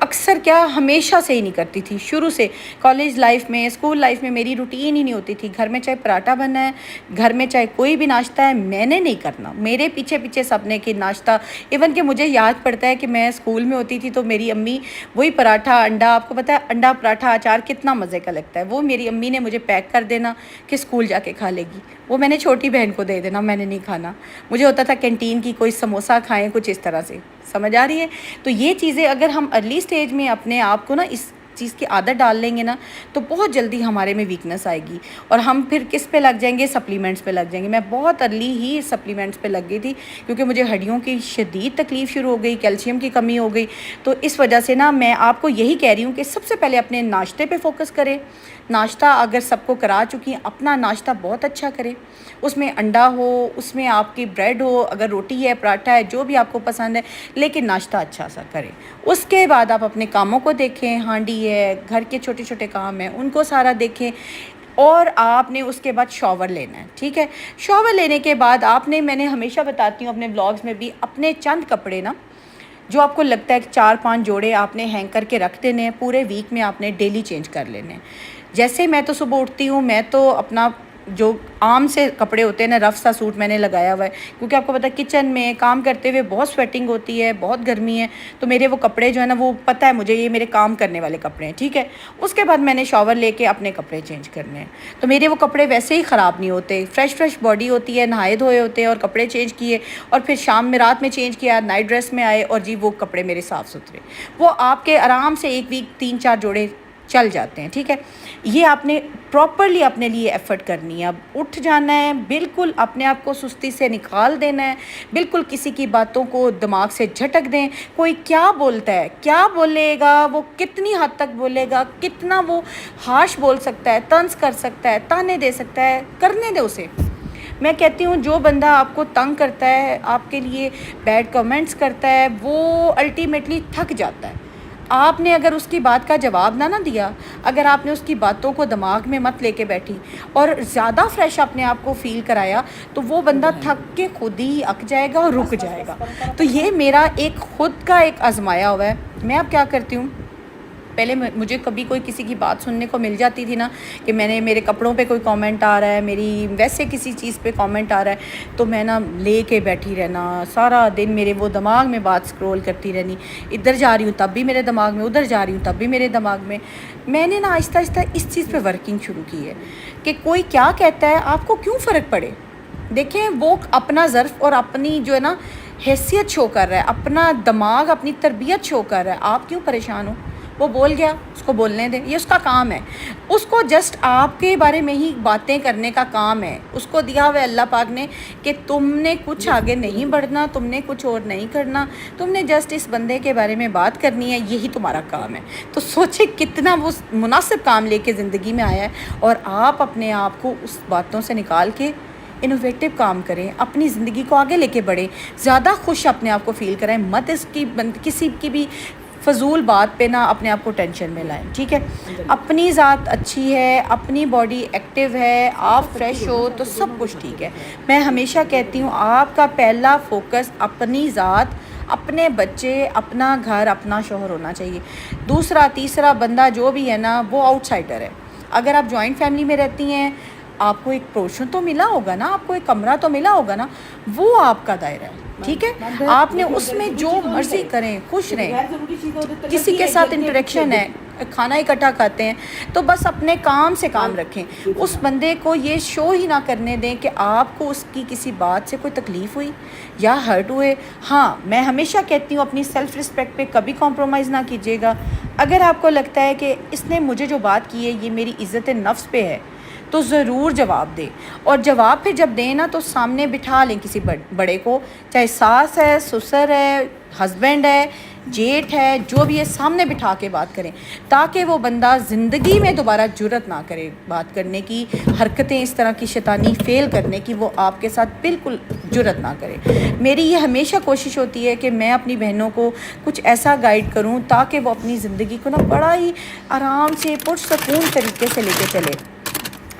اکثر کیا ہمیشہ سے ہی نہیں کرتی تھی، شروع سے کالج لائف میں، اسکول لائف میں میری روٹین ہی نہیں ہوتی تھی. گھر میں چاہے پراٹھا بنا ہے، گھر میں چاہے کوئی بھی ناشتہ ہے، میں نے نہیں کرنا، میرے پیچھے پیچھے سب نے کہ ناشتہ. ایون کہ مجھے یاد پڑتا ہے کہ میں اسکول میں ہوتی تھی تو میری امی وہی پراٹھا انڈا، آپ کو پتہ ہے انڈا پراٹھا اچار کتنا مزے کا لگتا ہے، وہ میری امی نے مجھے پیک کر دینا کہ اسکول جا کے کھا لے گی. وہ میں نے چھوٹی بہن کو دے دینا، میں نے نہیں کھانا. مجھے ہوتا تھا کینٹین کی کوئی سموسہ کھائیں، کچھ اس طرح سے. سمجھ آ رہی ہے؟ تو یہ چیزیں اگر ہم ارلی سٹیج میں اپنے آپ کو نا اس چیز کی عادت ڈال لیں گے نا تو بہت جلدی ہمارے میں ویکنس آئے گی، اور ہم پھر کس پہ لگ جائیں گے؟ سپلیمنٹس پہ لگ جائیں گے. میں بہت ارلی ہی سپلیمنٹس پہ لگ گئی تھی کیونکہ مجھے ہڈیوں کی شدید تکلیف شروع ہو گئی، کیلشیم کی کمی ہو گئی. تو اس وجہ سے نا میں آپ کو یہی کہہ رہی ہوں کہ سب سے پہلے اپنے ناشتے پہ فوکس کریں. ناشتہ اگر سب کو کرا چکی ہیں، اپنا ناشتہ بہت اچھا کریں، اس میں انڈا ہو، اس میں آپ کی بریڈ ہو، اگر روٹی ہے، پراٹھا ہے، جو بھی آپ کو پسند ہے، لیکن ناشتہ اچھا سا کریں. اس کے بعد آپ اپنے کاموں کو دیکھیں، ہانڈی ہے، گھر کے چھوٹے چھوٹے کام ہیں، ان کو سارا دیکھیں. اور آپ نے اس کے بعد شاور لینا ہے. ٹھیک ہے؟ شاور لینے کے بعد آپ نے، میں نے ہمیشہ بتاتی ہوں اپنے بلاگز میں بھی، اپنے چند کپڑے نا جو آپ کو لگتا ہے کہ 4-5 جوڑے آپ نے ہینگ کر کے رکھ دینے ہیں، پورے ویک میں آپ نے ڈیلی چینج کر لینے ہیں. جیسے میں تو صبح اٹھتی ہوں، میں تو اپنا جو عام سے کپڑے ہوتے ہیں نا، رف سا سوٹ میں نے لگایا ہوا ہے کیونکہ آپ کو پتہ ہے کچن میں کام کرتے ہوئے بہت سویٹنگ ہوتی ہے، بہت گرمی ہے. تو میرے وہ کپڑے جو ہے نا، وہ پتہ ہے مجھے یہ میرے کام کرنے والے کپڑے ہیں. ٹھیک ہے؟ اس کے بعد میں نے شاور لے کے اپنے کپڑے چینج کرنے ہیں. تو میرے وہ کپڑے ویسے ہی خراب نہیں ہوتے، فریش باڈی ہوتی ہے، نہائے دھوئے ہوتے ہیں اور کپڑے چینج کیے، اور پھر شام میں رات میں چینج کیا، نائٹ ڈریس میں آئے، اور جی وہ کپڑے میرے صاف ستھرے. وہ آپ کے آرام سے ایک ویک 3-4 جوڑے چل جاتے ہیں. ٹھیک ہے؟ یہ آپ نے پراپرلی اپنے لیے ایفرٹ کرنی ہے. اب اٹھ جانا ہے، بالکل اپنے آپ کو سستی سے نکال دینا ہے، بالکل کسی کی باتوں کو دماغ سے جھٹک دیں. کوئی کیا بولتا ہے، کیا بولے گا، وہ کتنی حد تک بولے گا، کتنا وہ ہارش بول سکتا ہے، طنز کر سکتا ہے، تانے دے سکتا ہے، کرنے دے اسے. میں کہتی ہوں جو بندہ آپ کو تنگ کرتا ہے، آپ کے لیے بیڈ کمنٹس کرتا ہے، وہ الٹیمیٹلی تھک جاتا ہے. آپ نے اگر اس کی بات کا جواب نہ دیا، اگر آپ نے اس کی باتوں کو دماغ میں مت لے کے بیٹھی اور زیادہ فریش اپنے آپ کو فیل کرایا، تو وہ بندہ تھک کے خود ہی اک جائے گا اور رک جائے گا. تو یہ میرا ایک خود کا ایک آزمایا ہوا ہے. میں اب کیا کرتی ہوں، پہلے مجھے کبھی کوئی کسی کی بات سننے کو مل جاتی تھی نا کہ میں نے میرے کپڑوں پہ کوئی کامنٹ آ رہا ہے، میری ویسے کسی چیز پہ کامنٹ آ رہا ہے، تو میں نا لے کے بیٹھی رہنا سارا دن، میرے وہ دماغ میں بات سکرول کرتی رہنی. ادھر جا رہی ہوں تب بھی میرے دماغ میں، ادھر جا رہی ہوں تب بھی میرے دماغ میں. میں نے نا آہستہ آہستہ اس چیز پہ ورکنگ شروع کی ہے کہ کوئی کیا کہتا ہے آپ کو کیوں فرق پڑے. دیکھیں وہ اپنا ظرف اور اپنی جو ہے نا حیثیت شو کر رہا ہے، اپنا دماغ، اپنی تربیت شو کر رہا ہے. آپ کیوں پریشان ہو؟ وہ بول گیا، اس کو بولنے دیں، یہ اس کا کام ہے. اس کو جسٹ آپ کے بارے میں ہی باتیں کرنے کا کام ہے. اس کو دیا ہوا ہے اللہ پاک نے کہ تم نے کچھ آگے نہیں بڑھنا، تم نے کچھ اور نہیں کرنا، تم نے جسٹ اس بندے کے بارے میں بات کرنی ہے، یہی تمہارا کام ہے. تو سوچے کتنا وہ مناسب کام لے کے زندگی میں آیا ہے، اور آپ اپنے آپ کو اس باتوں سے نکال کے انوویٹو کام کریں، اپنی زندگی کو آگے لے کے بڑھیں، زیادہ خوش اپنے آپ کو فیل کریں، مت اس کی کسی کی بھی فضول بات پہ نہ اپنے آپ کو ٹینشن میں لائیں. ٹھیک ہے؟ اپنی ذات اچھی ہے، اپنی باڈی ایکٹیو ہے، آپ فریش ہو تو سب کچھ ٹھیک ہے. میں ہمیشہ کہتی ہوں آپ کا پہلا فوکس اپنی ذات، اپنے بچے، اپنا گھر، اپنا شوہر ہونا چاہیے. دوسرا تیسرا بندہ جو بھی ہے نا وہ آؤٹ سائڈر ہے. اگر آپ جوائنٹ فیملی میں رہتی ہیں، آپ کو ایک پورشن تو ملا ہوگا نا، آپ کو ایک کمرہ تو ملا ہوگا نا، وہ آپ کا دائرہ ہے. ٹھیک ہے؟ آپ نے اس میں جو مرضی کریں، خوش رہیں، کسی کے ساتھ انٹریکشن ہے، کھانا اکٹھا کھاتے ہیں، تو بس اپنے کام سے کام رکھیں. اس بندے کو یہ شو ہی نہ کرنے دیں کہ آپ کو اس کی کسی بات سے کوئی تکلیف ہوئی یا ہرٹ ہوئے. ہاں میں ہمیشہ کہتی ہوں اپنی سیلف رسپیکٹ پہ کبھی کمپرومائز نہ کیجیے گا. اگر آپ کو لگتا ہے کہ اس نے مجھے جو بات کی ہے یہ میری عزت نفس پہ ہے، تو ضرور جواب دیں. اور جواب پھر جب دیں نا تو سامنے بٹھا لیں کسی بڑے کو، چاہے ساس ہے، سسر ہے، ہسبینڈ ہے، جیٹھ ہے، جو بھی ہے، سامنے بٹھا کے بات کریں تاکہ وہ بندہ زندگی میں دوبارہ جرت نہ کرے بات کرنے کی، حرکتیں اس طرح کی شیطانی فیل کرنے کی وہ آپ کے ساتھ بالکل جرت نہ کرے. میری یہ ہمیشہ کوشش ہوتی ہے کہ میں اپنی بہنوں کو کچھ ایسا گائیڈ کروں تاکہ وہ اپنی زندگی کو نا بڑا ہی آرام سے پرسکون طریقے سے لے کے چلے.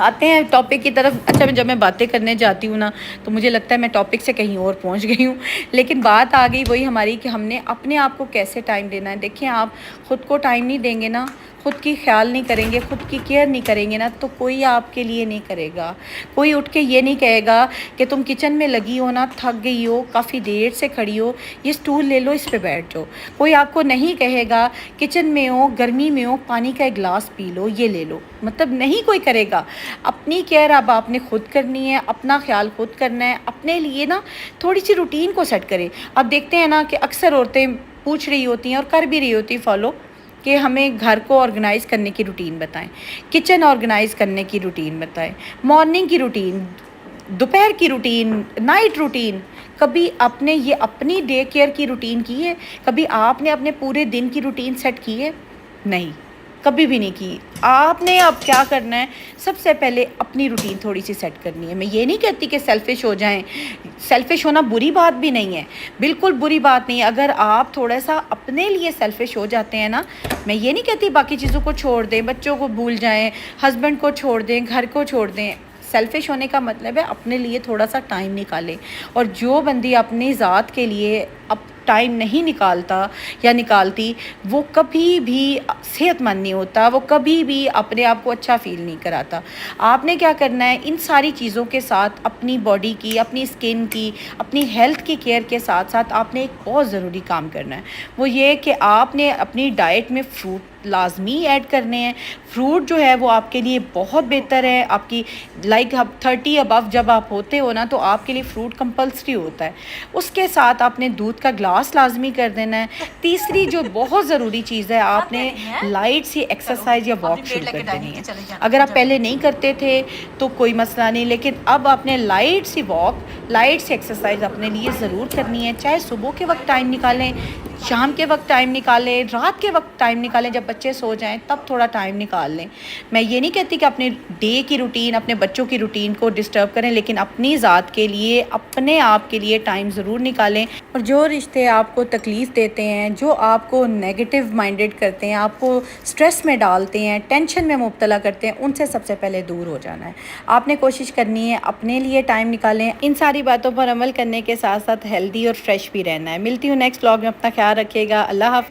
آتے ہیں ٹاپک کی طرف. اچھا جب میں باتیں کرنے جاتی ہوں نا تو مجھے لگتا ہے میں ٹاپک سے کہیں اور پہنچ گئی ہوں, لیکن بات آ گئی وہی ہماری کہ ہم نے اپنے آپ کو کیسے ٹائم دینا ہے. دیکھیں آپ خود کو ٹائم نہیں دیں گے نا, خود کی خیال نہیں کریں گے, خود کی کیئر نہیں کریں گے نا, تو کوئی آپ کے لیے نہیں کرے گا. کوئی اٹھ کے یہ نہیں کہے گا کہ تم کچن میں لگی ہو نا, تھک گئی ہو, کافی دیر سے کھڑی ہو, یہ اسٹول لے لو, اس پہ بیٹھ جاؤ. کوئی آپ کو نہیں کہے گا کچن میں ہو, گرمی میں ہو, پانی کا ایک گلاس پی لو, یہ لے لو. مطلب نہیں کوئی کرے گا. اپنی کیئر اب آپ نے خود کرنی ہے, اپنا خیال خود کرنا ہے. اپنے لیے نا تھوڑی سی روٹین کو سیٹ کریں. اب دیکھتے ہیں نا کہ اکثر عورتیں پوچھ رہی ہوتی ہیں اور کر بھی رہی ہوتی فالو کہ ہمیں گھر کو آرگنائز کرنے کی روٹین بتائیں, کچن آرگنائز کرنے کی روٹین بتائیں, مارننگ کی روٹین, دوپہر کی روٹین, نائٹ روٹین. کبھی آپ نے یہ اپنی ڈے کیئر کی روٹین کی ہے؟ کبھی آپ نے اپنے پورے دن کی روٹین سیٹ کی ہے؟ نہیں, کبھی بھی نہیں کی. آپ نے اب کیا کرنا ہے, سب سے پہلے اپنی روٹین تھوڑی سی سیٹ کرنی ہے. میں یہ نہیں کہتی کہ سیلفش ہو جائیں, سیلفش ہونا بری بات بھی نہیں ہے, بالکل بری بات نہیں ہے. اگر آپ تھوڑا سا اپنے لیے سیلفش ہو جاتے ہیں نا, میں یہ نہیں کہتی باقی چیزوں کو چھوڑ دیں, بچوں کو بھول جائیں, ہسبینڈ کو چھوڑ دیں, گھر کو چھوڑ دیں. سیلفش ہونے کا مطلب ہے اپنے لیے تھوڑا سا ٹائم نکالیں. اور جو بندی اپنی ذات کے لیے اب ٹائم نہیں نکالتا یا نکالتی, وہ کبھی بھی صحت مند نہیں ہوتا, وہ کبھی بھی اپنے آپ کو اچھا فیل نہیں کراتا. آپ نے کیا کرنا ہے, ان ساری چیزوں کے ساتھ اپنی باڈی کی, اپنی اسکن کی, اپنی ہیلتھ کی کیئر کے ساتھ ساتھ آپ نے ایک بہت ضروری کام کرنا ہے. وہ یہ کہ آپ نے اپنی ڈائٹ میں فروٹ لازمی ایڈ کرنے ہیں. فروٹ جو ہے وہ آپ کے لیے بہت بہتر ہے. آپ کی لائک 30 ابو جب آپ ہوتے ہو نا, تو آپ کے لیے فروٹ کمپلسری ہوتا ہے. اس کے ساتھ آپ نے دودھ کا گلاس لازمی کر دینا ہے. تیسری جو بہت ضروری چیز ہے, آپ نے لائٹ سی ایکسرسائز یا واک شروع کر دینی ہے. اگر آپ پہلے نہیں کرتے تھے تو کوئی مسئلہ نہیں, لیکن اب آپ نے لائٹ سی واک, لائٹ سی ایکسرسائز اپنے لیے ضرور کرنی ہے. چاہے صبح کے وقت ٹائم نکالیں, شام کے وقت ٹائم نکالیں, رات کے وقت ٹائم نکالیں, جب بچے سو جائیں تب تھوڑا ٹائم نکال لیں. میں یہ نہیں کہتی کہ اپنے ڈے کی روٹین, اپنے بچوں کی روٹین کو ڈسٹرب کریں, لیکن اپنی ذات کے لیے, اپنے آپ کے لیے ٹائم ضرور نکالیں. اور جو رشتے آپ کو تکلیف دیتے ہیں, جو آپ کو نیگیٹو مائنڈڈ کرتے ہیں, آپ کو سٹریس میں ڈالتے ہیں, ٹینشن میں مبتلا کرتے ہیں, ان سے سب سے پہلے دور ہو جانا ہے. آپ نے کوشش کرنی ہے اپنے لیے ٹائم نکالیں. ان ساری باتوں پر عمل کرنے کے ساتھ ساتھ ہیلدی اور فریش بھی رہنا ہے. ملتی ہوں نیکسٹ ولاگ میں, اپنا خیال رکھیے گا. اللہ حافظ.